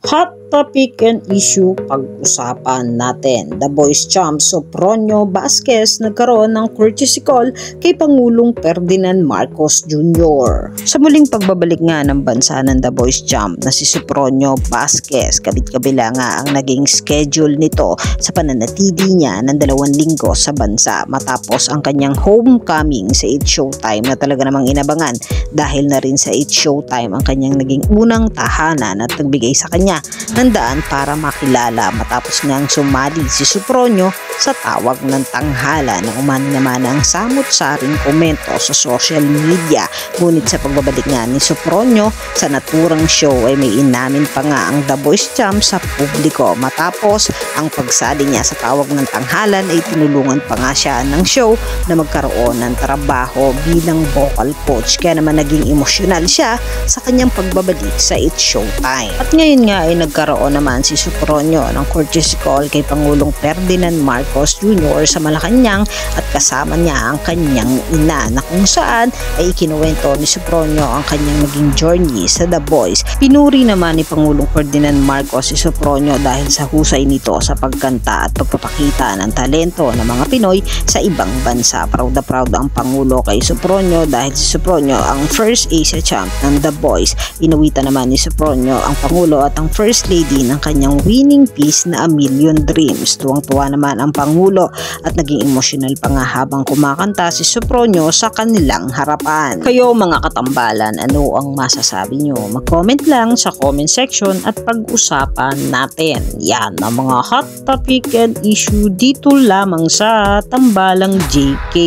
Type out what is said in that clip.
Hot topic and issue pag-usapan natin. The Boys champ Sopronio Vasquez nagkaroon ng courtesy call kay Pangulong Ferdinand Marcos Jr. Sa muling pagbabalik nga ng bansa ng The Boys champ na si Sopronio Vasquez, kabit-kabila nga ang naging schedule nito sa pananatili niya ng 2 linggo sa bansa matapos ang kanyang homecoming sa 8 Showtime na talaga namang inabangan dahil na rin sa 8 Showtime ang kanyang naging unang tahanan at nagbigay sa kanya ng daan para makilala matapos ngang sumali si Sopronio sa tawag ng tanghala na umani naman ang samot-saring komento sa social media. Ngunit sa pagbabalik nga ni Sopronio sa naturang show ay may inamin pa nga ang The Boys champ sa publiko matapos ang pagsali niya sa tawag ng tanghalan ay tinulungan pa nga siya ng show na magkaroon ng trabaho bilang vocal coach kaya naman naging emosyonal siya sa kanyang pagbabalik sa 8 Showtime. At ngayon nga ay nagkaroon naman si Sopronio ng courtesy call kay Pangulong Ferdinand Marcos Jr. sa Malacanang at kasama niya ang kanyang ina na kung saan ay ikinuwento ni Sopronio ang kanyang naging journey sa The Boys. Pinuri naman ni Pangulong Ferdinand Marcos si Sopronio dahil sa husay nito sa pagkanta at pagpapakita ng talento ng mga Pinoy sa ibang bansa. Proud na proud ang Pangulo kay Sopronio dahil si Sopronio ang first Asia champ ng The Boys. Inawitan naman ni Sopronio ang Pangulo at ang First Lady ng kanyang winning piece na A Million Dreams. Tuwang-tuwa naman ang Pangulo at naging emosyonal pa nga habang kumakanta si Sopronio sa kanilang harapan. Kayo mga katambalan, ano ang masasabi nyo? Mag-comment lang sa comment section at pag-usapan natin. Yan ang mga hot topic and issue dito lamang sa Tambalang JK.